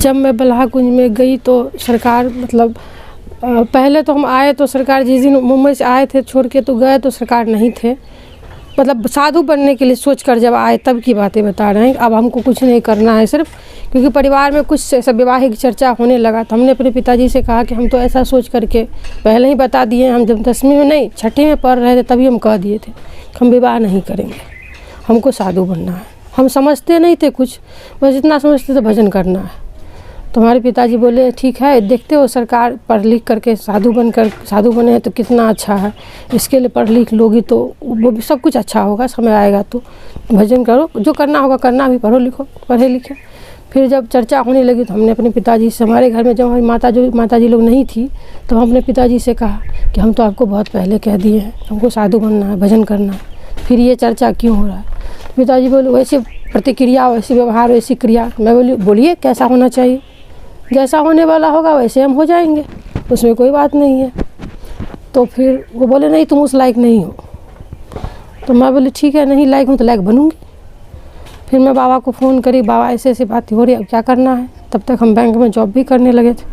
जब मैं बल्हाकुंज में गई तो सरकार मतलब पहले तो हम आए तो सरकार जिस दिन मुंबई से आए थे छोड़ के तो गए तो सरकार नहीं थे, मतलब साधु बनने के लिए सोच कर जब आए तब की बातें बता रहे हैं। अब हमको कुछ नहीं करना है सिर्फ, क्योंकि परिवार में कुछ ऐसा वैवाहिक चर्चा होने लगा तो हमने अपने पिताजी से कहा कि हम तो ऐसा सोच करके पहले ही बता दिए। हम जब 10वीं में नहीं 6ठी में पढ़ रहे थे तभी हम कह दिए थे कि हम विवाह नहीं करेंगे, हमको साधु बनना है। हम समझते नहीं थे कुछ, बस इतना समझते थे भजन करना है। तो हमारे पिताजी बोले ठीक है, देखते हो सरकार पढ़ लिख करके साधु बने हैं तो कितना अच्छा है, इसके लिए पढ़ लिख लोगी तो वो भी सब कुछ अच्छा होगा, समय आएगा तो भजन करो, जो करना होगा करना, भी पढ़े लिखे। फिर जब चर्चा होने लगी तो हमने अपने पिताजी से, हमारे घर में जब हमारी माता जी लोग नहीं थी तो हम अपने पिताजी से कहा कि हम तो आपको बहुत पहले कह दिए हैं हमको साधु बनना है, भजन करना है, फिर ये चर्चा क्यों हो रहा है। तो पिताजी बोले वैसे प्रतिक्रिया, वैसे व्यवहार, वैसी क्रिया। मैं बोलिए कैसा होना चाहिए, जैसा होने वाला होगा वैसे हम हो जाएंगे, उसमें कोई बात नहीं है। तो फिर वो बोले नहीं तुम उस लायक नहीं हो। तो मैं बोली ठीक है, नहीं लायक हूँ तो लायक बनूँगी। फिर मैं बाबा को फ़ोन करी, बाबा ऐसे ऐसे बात हो रही है, अब क्या करना है। तब तक हम बैंक में जॉब भी करने लगे थे।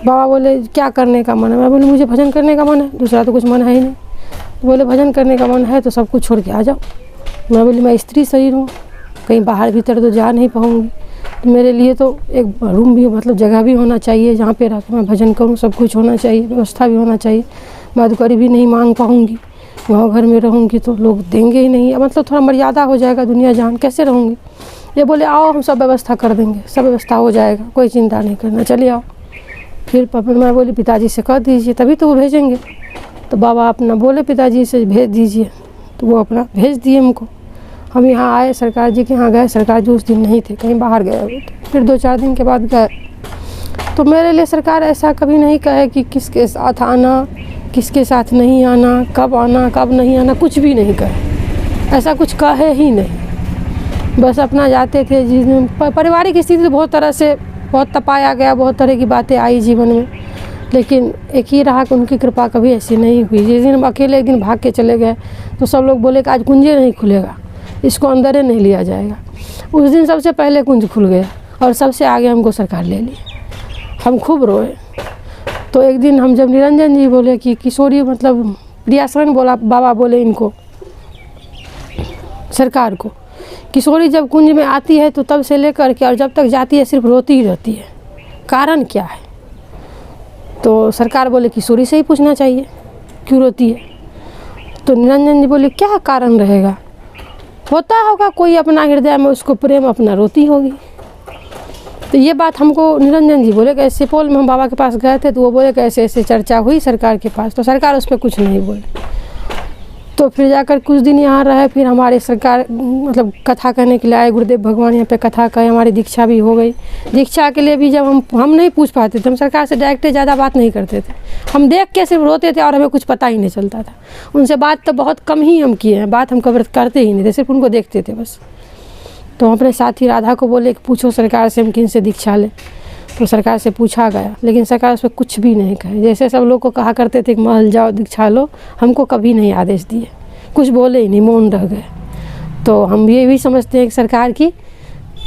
बाबा बोले क्या करने का मन है। मैं बोली मुझे भजन करने का मन है, दूसरा तो कुछ मन है ही नहीं। तो बोले भजन करने का मन है तो सब कुछ छोड़ के आ जाओ। मैं बोली मैं स्त्री शरीर हूँ, कहीं बाहर भीतर तो जा नहीं पाऊँगी, तो मेरे लिए तो एक रूम भी मतलब जगह भी होना चाहिए जहाँ पे रह के मैं भजन करूँ, सब कुछ होना चाहिए, व्यवस्था भी होना चाहिए। माधुकरी भी नहीं मांग पाऊँगी, गाँव घर में रहूँगी तो लोग देंगे ही नहीं, मतलब थोड़ा मर्यादा हो जाएगा, दुनिया जान कैसे रहूँगी। ये बोले आओ हम सब व्यवस्था कर देंगे, सब व्यवस्था हो जाएगा, कोई चिंता नहीं करना, चलिए आओ। फिर मैं बोली पिताजी से कह दीजिए तभी तो वो भेजेंगे। तो बाबा अपना बोले पिताजी से भेज दीजिए, तो वो अपना भेज दिए हमको। हम यहाँ आए, सरकार जी के यहाँ गए, सरकार जी उस दिन नहीं थे, कहीं बाहर गए हुए थे। फिर 2-4 दिन के बाद गए तो मेरे लिए सरकार ऐसा कभी नहीं कहे कि किसके साथ आना, किसके साथ नहीं आना, कब नहीं आना, कुछ भी नहीं कहे, ऐसा कुछ कहे ही नहीं। बस अपना जाते थे। जिस पारिवारिक स्थिति तो बहुत तरह से बहुत तपाया गया, बहुत तरह की बातें आई जीवन में, लेकिन एक ही रहा कि उनकी कृपा कभी ऐसी नहीं हुई। जिस दिन हम अकेले एक दिन भाग के चले गए तो सब लोग बोले कि आज कुंजे नहीं खुलेगा, इसको अंदर ही नहीं लिया जाएगा। उस दिन सबसे पहले कुंज खुल गया और सबसे आगे हमको सरकार ले ली। हम खूब रोए। तो एक दिन हम जब निरंजन जी बोले कि किशोरी मतलब प्रियासन बोला, बाबा बोले इनको सरकार को, किशोरी जब कुंज में आती है तो तब से लेकर के और जब तक जाती है सिर्फ रोती ही रहती है, कारण क्या है। तो सरकार बोले किशोरी से ही पूछना चाहिए क्यों रोती है। तो निरंजन जी बोले क्या कारण रहेगा, होता होगा कोई अपना हृदय में उसको प्रेम, अपना रोती होगी। तो ये बात हमको निरंजन जी बोले कि सुपौल में हम बाबा के पास गए थे तो वो बोले कि ऐसे ऐसे चर्चा हुई सरकार के पास, तो सरकार उस पर कुछ नहीं बोले। तो फिर जाकर कुछ दिन यहाँ रहे, फिर हमारे सरकार मतलब कथा कहने के लिए आए, गुरुदेव भगवान यहाँ पे कथा कहे, हमारी दीक्षा भी हो गई। दीक्षा के लिए भी जब हम नहीं पूछ पाते थे, हम सरकार से डायरेक्ट ज़्यादा बात नहीं करते थे, हम देख के सिर्फ रोते थे और हमें कुछ पता ही नहीं चलता था। उनसे बात तो बहुत कम ही हम किए हैं, बात हम कभी करते ही नहीं थे, सिर्फ उनको देखते थे बस। तो हम अपने साथी राधा को बोले कि पूछो सरकार से हम किन से दीक्षा लें। तो सरकार से पूछा गया, लेकिन सरकार उस पर कुछ भी नहीं कहे। जैसे सब लोग को कहा करते थे कि महल जाओ दीक्षा लो, हमको कभी नहीं आदेश दिए, कुछ बोले ही नहीं, मौन रह गए। तो हम ये भी समझते हैं कि सरकार की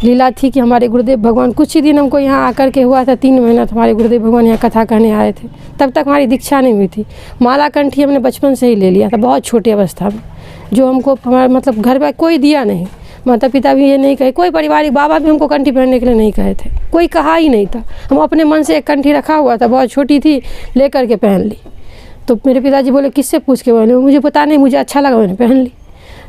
लीला थी कि हमारे गुरुदेव भगवान कुछ ही दिन हमको यहाँ आकर के हुआ था, 3 महीना तो हमारे गुरुदेव भगवान यहाँ कथा कहने आए थे, तब तक हमारी दीक्षा नहीं हुई थी। माला कंठी हमने बचपन से ही ले लिया था, बहुत छोटी अवस्था में, जो हमको हमारे मतलब घर पर कोई दिया नहीं, माता पिता भी ये नहीं कहे, कोई पारिवारिक बाबा भी हमको कंठी पहनने के लिए नहीं कहे थे, कोई कहा ही नहीं था। हम अपने मन से एक कंठी रखा हुआ था, बहुत छोटी थी, ले करके पहन ली। तो मेरे पिताजी बोले किससे पूछ के बोले, मुझे पता नहीं, मुझे अच्छा लगा मैंने पहन ली।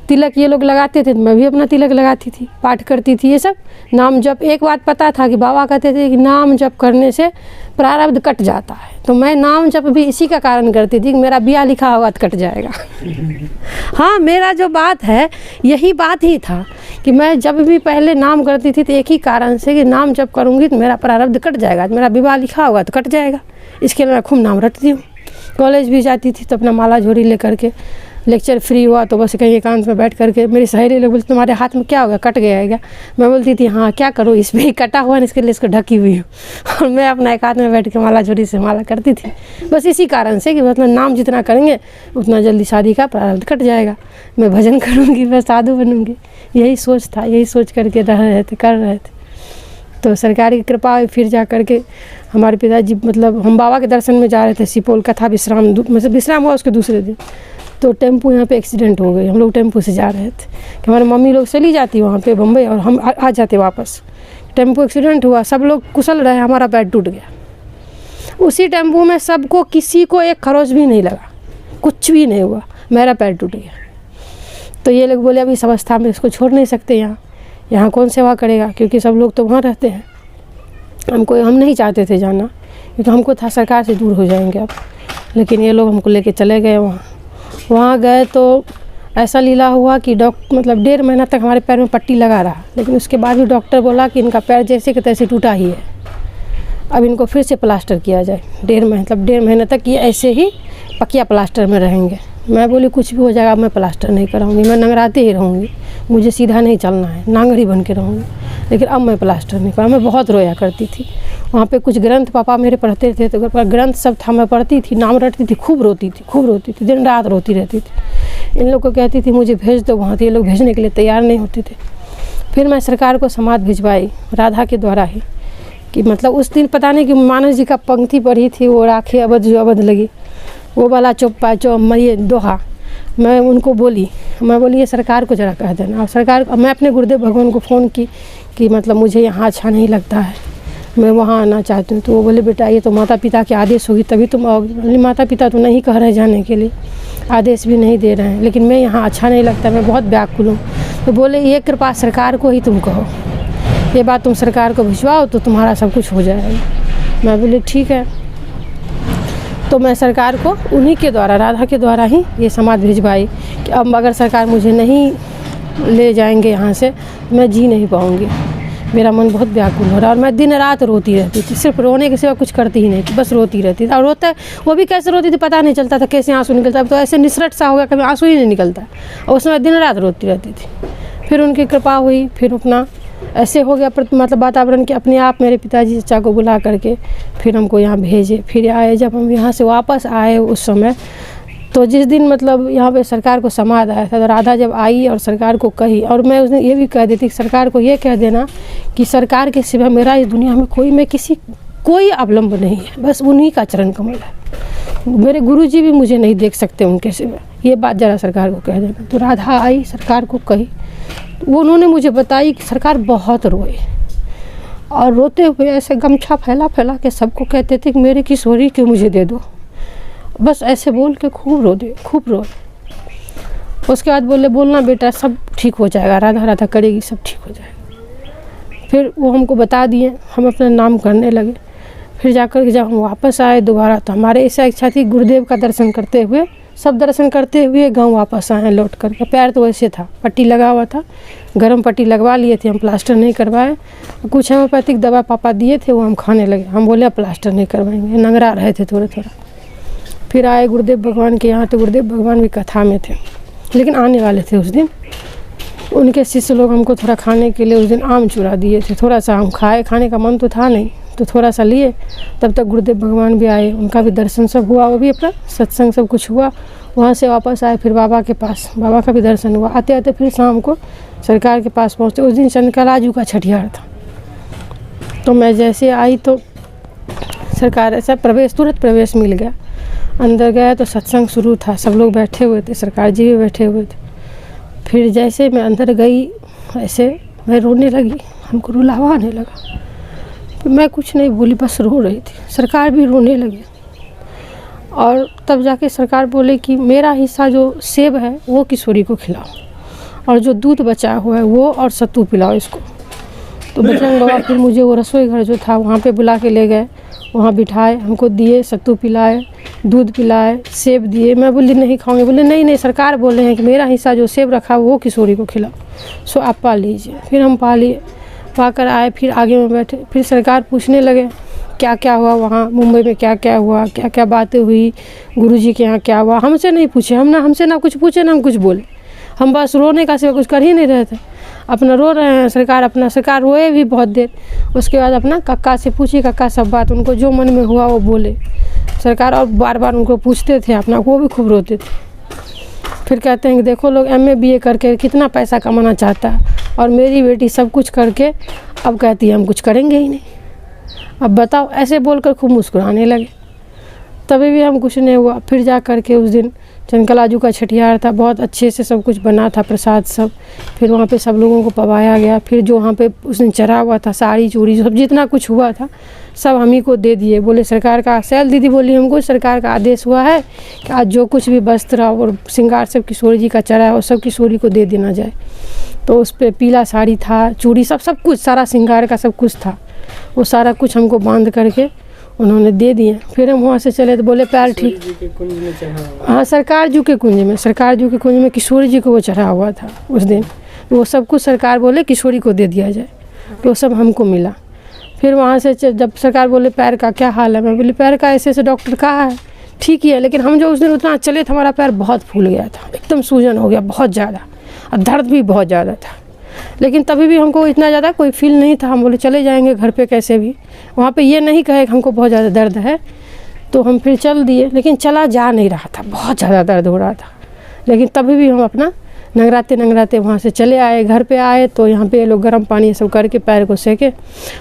तिलक ये लोग लगाते थे तो मैं भी अपना तिलक लगाती थी, पाठ करती थी, ये सब नाम जप। एक बात पता था कि बाबा कहते थे कि नाम जप करने से प्रारब्ध कट जाता है, तो मैं नाम जप भी इसी का कारण करती थी कि मेरा ब्याह लिखा होगा तो कट जाएगा। हाँ, मेरा जो बात है यही बात ही था कि मैं जब भी पहले नाम करती थी तो एक ही कारण से कि नाम जप करूँगी तो मेरा प्रारब्ध कट जाएगा, मेरा विवाह लिखा होगा तो कट जाएगा। इसके लिए मैं खूब नाम रटती हूँ। कॉलेज भी जाती थी तो अपना माला झोरी ले करके, लेक्चर फ्री हुआ तो बस कहीं एकांत में बैठ करके मेरी सहेली लोग बोलती तुम्हारे हाथ में क्या होगा, कट गया है क्या। मैं बोलती थी हाँ क्या करूँ, इस पर ही कटा हुआ है, इसके लिए इसको ढकी हुई हूँ। और मैं अपना एक हाथ में बैठ के माला झोरी से माला करती थी, बस इसी कारण से कि मतलब नाम जितना करेंगे उतना जल्दी शादी का प्रारब्ध कट जाएगा, मैं भजन करूँगी, मैं साधु बनूँगी। यही सोच था, यही सोच करके रह रहे थे, कर रहे थे। तो सरकार की कृपा हुई, फिर जा कर के हमारे पिताजी मतलब हम बाबा के दर्शन में जा रहे थे, सुपौल कथा विश्राम, मतलब विश्राम हुआ उसके दूसरे दिन, तो टेम्पू यहाँ पे एक्सीडेंट हो गई। हम लोग टेम्पू से जा रहे थे कि हमारी मम्मी लोग चली जाती वहाँ पे बम्बई और हम आ जाते वापस। टेम्पू एक्सीडेंट हुआ, सब लोग कुशल रहे, हमारा पैर टूट गया। उसी टेम्पू में सबको, किसी को एक खरोच भी नहीं लगा, कुछ भी नहीं हुआ, मेरा पैर टूट गया। तो ये लोग बोले अभी इस अवस्था में इसको छोड़ नहीं सकते, यहाँ कौन सेवा करेगा, क्योंकि सब लोग तो वहाँ रहते हैं। हम नहीं चाहते थे जाना, क्योंकि हमको था सरकार से दूर हो जाएंगे अब, लेकिन ये लोग हमको लेके चले गए वहाँ गए तो ऐसा लीला हुआ कि मतलब 1.5 महीना तक हमारे पैर में पट्टी लगा रहा, लेकिन उसके बाद भी डॉक्टर बोला कि इनका पैर जैसे कि तैसे टूटा ही है, अब इनको फिर से प्लास्टर किया जाए। 1.5 महीने तक ये ऐसे ही पकिया प्लास्टर में रहेंगे। मैं बोली कुछ भी हो जाएगा, मैं प्लास्टर नहीं कराऊंगी, मैं नंगराते ही रहूँगी, मुझे सीधा नहीं चलना है, नांगड़ी बन के रहूँगी, लेकिन अब मैं प्लास्टर नहीं कराऊँ। मैं बहुत रोया करती थी। वहाँ पे कुछ ग्रंथ पापा मेरे पढ़ते थे, तो ग्रंथ सब था, मैं पढ़ती थी, नाम रटती थी, खूब रोती थी, दिन रात रोती रहती थी। इन लोग को कहती थी मुझे भेज दो वहाँ, तो ये लोग भेजने के लिए तैयार नहीं होते थे। फिर मैं सरकार को समाद भिजवाई राधा के द्वारा ही, कि मतलब उस दिन पता नहीं कि मानस जी का पंक्ति पढ़ी थी, वो राखे अवध जो अवध लगी, वो वाला चौपा ये दोहा मैं उनको बोली, ये सरकार को ज़रा कह देना। और सरकार, मैं अपने गुरुदेव भगवान को फ़ोन की कि मतलब मुझे यहाँ अच्छा नहीं लगता है, मैं वहाँ आना चाहती हूँ। तो वो बोले बेटा ये तो माता पिता के आदेश होगी तभी तुम आओगे। बोली माता पिता तो नहीं कह रहे जाने के लिए, आदेश भी नहीं दे रहे हैं, लेकिन मैं यहाँ अच्छा नहीं लगता, मैं बहुत व्याकुल हूँ। तो बोले ये कृपा सरकार को ही तुम कहो, ये बात तुम सरकार को भिजवाओ तो तुम्हारा सब कुछ हो जाएगा। मैं बोली ठीक है। तो मैं सरकार को उन्हीं के द्वारा, राधा के द्वारा ही ये समाद भिजवाई कि अब अगर सरकार मुझे नहीं ले जाएंगे यहाँ से, मैं जी नहीं पाऊँगी, मेरा मन बहुत व्याकुल हो रहा है। और मैं दिन रात रोती रहती थी, सिर्फ रोने के सिवा कुछ करती ही नहीं थी, बस रोती रहती थी। और रोता वो भी कैसे रोती थी पता नहीं चलता था, कैसे आंसू निकलता। अब तो ऐसे निसरट सा हो गया, कभी आंसू ही नहीं निकलता, और उसमें दिन रात रोती रहती थी। फिर उनकी कृपा हुई, फिर अपना ऐसे हो गया मतलब वातावरण के अपने आप मेरे पिताजी चाचा को बुला करके फिर हमको यहाँ भेजे। फिर आए, जब हम यहाँ से वापस आए उस समय, तो जिस दिन मतलब यहाँ पे सरकार को समाद आया था, तो राधा जब आई और सरकार को कही, और मैं उस दिन ये भी कह देती कि सरकार को ये कह देना कि सरकार के सिवा मेरा इस दुनिया में कोई अवलंब नहीं है, बस उन्हीं का चरण कमल है, मेरे गुरुजी भी मुझे नहीं देख सकते उनके सिवा, ये बात ज़रा सरकार को कह देना। तो राधा आई, सरकार को कही, वो उन्होंने मुझे बताई कि सरकार बहुत रोए, और रोते हुए ऐसे गमछा फैला के सबको कहते थे कि मेरे किशोरी को मुझे दे दो, बस ऐसे बोल के खूब रोए। उसके बाद बोले बोलना बेटा सब ठीक हो जाएगा, राधा करेगी, सब ठीक हो जाएगा। फिर वो हमको बता दिए, हम अपना नाम करने लगे। फिर जाकर के जब हम वापस आए दोबारा, तो हमारे ऐसा इच्छा थी गुरुदेव का दर्शन करते हुए, सब दर्शन करते हुए गांव वापस आए लौट कर। पैर तो वैसे था, पट्टी लगा हुआ था, गरम पट्टी लगवा लिए थे हम, प्लास्टर नहीं करवाए। कुछ होम्योपैथिक दवा पापा दिए थे वो हम खाने लगे, हम बोले प्लास्टर नहीं करवाएंगे, नंगरा रहे थे थोड़ा। फिर आए गुरुदेव भगवान के यहाँ, तो गुरुदेव भगवान भी कथा में थे, लेकिन आने वाले थे उस दिन। उनके शिष्य लोग हमको थोड़ा खाने के लिए उस दिन आम चूरा दिए थे, थोड़ा सा हम खाए, खाने का मन तो था नहीं, तो थोड़ा सा लिए। तब तक गुरुदेव भगवान भी आए, उनका भी दर्शन सब हुआ, वो भी अपना सत्संग सब कुछ हुआ। वहाँ से वापस आए, फिर बाबा के पास, बाबा का भी दर्शन हुआ। आते आते फिर शाम को सरकार के पास पहुँचते। उस दिन चंद्रकलाजू का छठियार था, तो मैं जैसे आई तो सरकार ऐसा तुरंत प्रवेश मिल गया। अंदर गया तो सत्संग शुरू था, सब लोग बैठे हुए थे, सरकार जी भी बैठे हुए थे। फिर जैसे मैं अंदर गई, ऐसे मैं रोने लगी, हमको रुलावा आने लगा। तो मैं कुछ नहीं बोली, बस रो रही थी। सरकार भी रोने लगी, और तब जाके सरकार बोले कि मेरा हिस्सा जो सेब है वो किशोरी को खिलाओ, और जो दूध बचा हुआ है वो और सत्तू पिलाओ इसको। तो बजरंग बाबा फिर मुझे वो रसोई घर जो था वहाँ पे बुला के ले गए, वहाँ बिठाए, हमको दिए, सत्तू पिलाए, दूध पिलाए, सेब दिए। मैं बोली नहीं खाऊंगी, बोले नहीं सरकार बोल रहे हैं कि मेरा हिस्सा जो सेब रखा वो किशोरी को खिलाओ, सो आप पा लीजिए। फिर हम पा लिए, पाकर आए, फिर आगे में बैठे। फिर सरकार पूछने लगे क्या क्या हुआ वहाँ मुंबई में, क्या क्या हुआ, क्या क्या बातें हुई, गुरुजी के यहाँ क्या हुआ। हमसे नहीं पूछे, हमसे ना कुछ पूछे ना हम कुछ बोले, हम बस रोने का सिवा कुछ कर ही नहीं रहे थे, अपना रो रहे हैं। सरकार रोए भी बहुत देर। उसके बाद अपना कक्का से पूछी, कक्का सब बात उनको जो मन में हुआ वो बोले सरकार, और बार बार उनको पूछते थे अपना, वो भी खूब रोते थे। फिर कहते हैं कि देखो लोग MA BA करके कितना पैसा कमाना चाहता है, और मेरी बेटी सब कुछ करके अब कहती है हम कुछ करेंगे ही नहीं। अब बताओ, ऐसे बोलकर खूब मुस्कुराने लगे। तभी भी हम कुछ नहीं हुआ। फिर जा कर के उस दिन चंकलाजू का छठियार था, बहुत अच्छे से सब कुछ बना था, प्रसाद सब। फिर वहाँ पे सब लोगों को पवाया गया। फिर जो वहाँ पे उस दिन चढ़ा हुआ था, साड़ी चूड़ी सब जितना कुछ हुआ था सब हम ही को दे दिए। बोले सरकार का, सैल दीदी बोली हमको सरकार का आदेश हुआ है कि आज जो कुछ भी वस्त्र और श्रृंगार सब किशोरी जी का चढ़ा है वो सब किशोरी को दे देना जाए। तो उस पर पीला साड़ी था, चूड़ी सब कुछ, सारा श्रृंगार का सब कुछ था, वो सारा कुछ हमको बांध करके उन्होंने दे दिए। फिर हम वहाँ से चले तो बोले पैर ठीक। हाँ, सरकार जू के कुंज में किशोरी जी को वो चढ़ा हुआ था उस दिन। वो सब कुछ सरकार बोले किशोरी को दे दिया जाए, तो सब हमको मिला। फिर वहाँ से जब सरकार बोले पैर का क्या हाल है, मैं बोली पैर का ऐसे डॉक्टर कहा है ठीक ही है, लेकिन हम जो उस दिन उतना चले थे हमारा पैर बहुत फूल गया था, एकदम सूजन हो गया बहुत ज़्यादा, और दर्द भी बहुत ज़्यादा था। लेकिन तभी भी हमको इतना ज़्यादा कोई फील नहीं था। हम बोले चले जाएंगे घर पे कैसे भी, वहाँ पे ये नहीं कहे कि हमको बहुत ज़्यादा दर्द है। तो हम फिर चल दिए, लेकिन चला जा नहीं रहा था, बहुत ज़्यादा दर्द हो रहा था। लेकिन तभी भी हम अपना नंगराते वहाँ से चले आए। घर पे आए तो यहाँ पे ये लोग गर्म पानी सब करके पैर को सेके।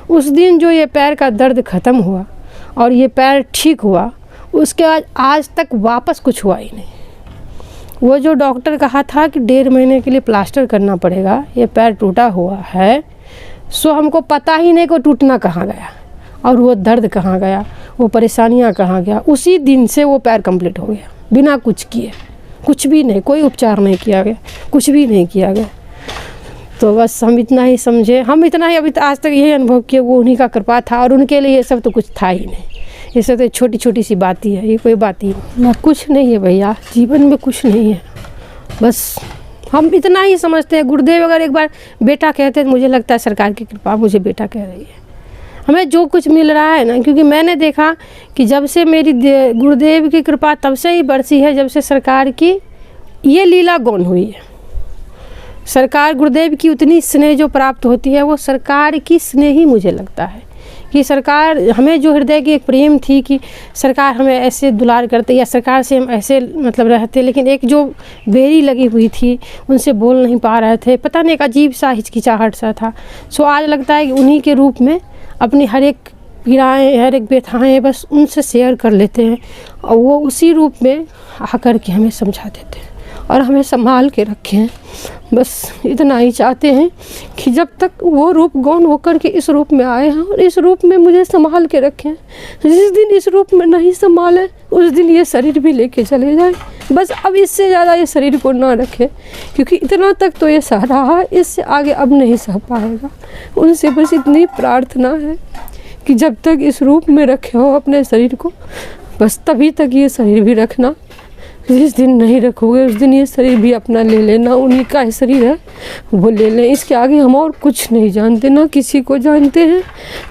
उस दिन जो ये पैर का दर्द ख़त्म हुआ और ये पैर ठीक हुआ, उसके बाद आज तक वापस कुछ हुआ ही नहीं। वो जो डॉक्टर कहा था कि 1.5 महीने के लिए प्लास्टर करना पड़ेगा, ये पैर टूटा हुआ है, सो हमको पता ही नहीं कि टूटना कहाँ गया और वो दर्द कहाँ गया, वो परेशानियाँ कहाँ गया। उसी दिन से वो पैर कंप्लीट हो गया बिना कुछ किए, कुछ भी नहीं, कोई उपचार नहीं किया गया, कुछ भी नहीं किया गया। तो बस हम इतना ही समझे, हम इतना ही अभी आज तक यही अनुभव किए, वो उन्हीं का कृपा था और उनके लिए ये सब तो कुछ था ही नहीं। ये सब तो छोटी छोटी सी बात ही है, ये कोई बात ही नहीं, कुछ नहीं है भैया, जीवन में कुछ नहीं है। बस हम इतना ही समझते हैं। गुरुदेव अगर एक बार बेटा कहते हैं तो मुझे लगता है सरकार की कृपा मुझे बेटा कह रही है। हमें जो कुछ मिल रहा है ना, क्योंकि मैंने देखा कि जब से मेरी गुरुदेव की कृपा तब से ही बरसी है, जब से सरकार की ये लीला गौन हुई है। सरकार गुरुदेव की उतनी स्नेह जो प्राप्त होती है वो सरकार की स्नेह ही मुझे लगता है कि सरकार हमें जो हृदय की एक प्रेम थी कि सरकार हमें ऐसे दुलार करते या सरकार से हम ऐसे मतलब रहते, लेकिन एक जो बेरी लगी हुई थी, उनसे बोल नहीं पा रहे थे, पता नहीं एक अजीब सा हिचकिचाहट सा था। सो आज लगता है कि उन्हीं के रूप में अपनी हर एक पीड़ाएँ, हर एक व्यथाएँ बस उनसे शेयर कर लेते हैं और वो उसी रूप में आकर के हमें समझा देते हैं और हमें संभाल के रखे हैं। बस इतना ही चाहते हैं कि जब तक वो रूप गौन होकर के इस रूप में आए हैं और इस रूप में मुझे संभाल के रखें, जिस दिन इस रूप में नहीं संभालें उस दिन ये शरीर भी लेके चले जाएं। बस अब इससे ज़्यादा ये शरीर को ना रखें, क्योंकि इतना तक तो ये सह रहा है, इससे आगे अब नहीं सह पाएगा। उनसे बस इतनी प्रार्थना है कि जब तक इस रूप में रखे हो अपने शरीर को, बस तभी तक ये शरीर भी रखना। जिस दिन नहीं रखोगे उस दिन ये शरीर भी अपना ले लेना, उन्हीं का शरीर है वो ले लें। इसके आगे हम और कुछ नहीं जानते, ना किसी को जानते हैं,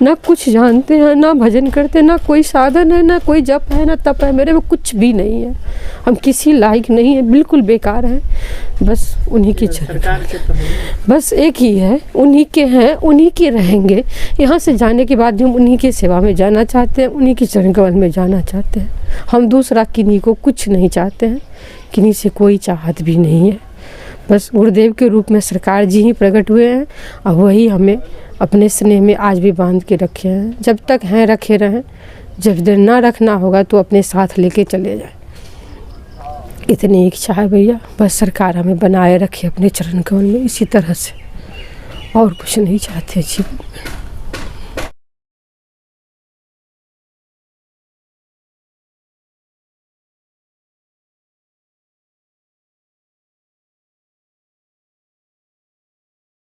ना कुछ जानते हैं, ना भजन करते, ना कोई साधन है, ना कोई जप है, ना तप है, मेरे में कुछ भी नहीं है। हम किसी लायक नहीं है, बिल्कुल बेकार है। बस उन्हीं की बस एक ही है, उन्हीं के हैं, उन्हीं के रहेंगे। यहाँ से जाने के बाद भी हम उन्हीं की सेवा में जाना चाहते हैं, उन्हीं के चरण कमल में जाना चाहते हैं। हम दूसरा किन्हीं को कुछ नहीं चाहते हैं, किन्हीं से कोई चाहत भी नहीं है। बस गुरुदेव के रूप में सरकार जी ही प्रकट हुए हैं और वही हमें अपने स्नेह में आज भी बांध के रखे हैं। जब तक हैं रखे रहें, जब दिन ना रखना होगा तो अपने साथ लेके चले जाएं। इतनी इच्छा है भैया, बस सरकार हमें बनाए रखे अपने चरण कमल में इसी तरह से, और कुछ नहीं चाहते जीवन में।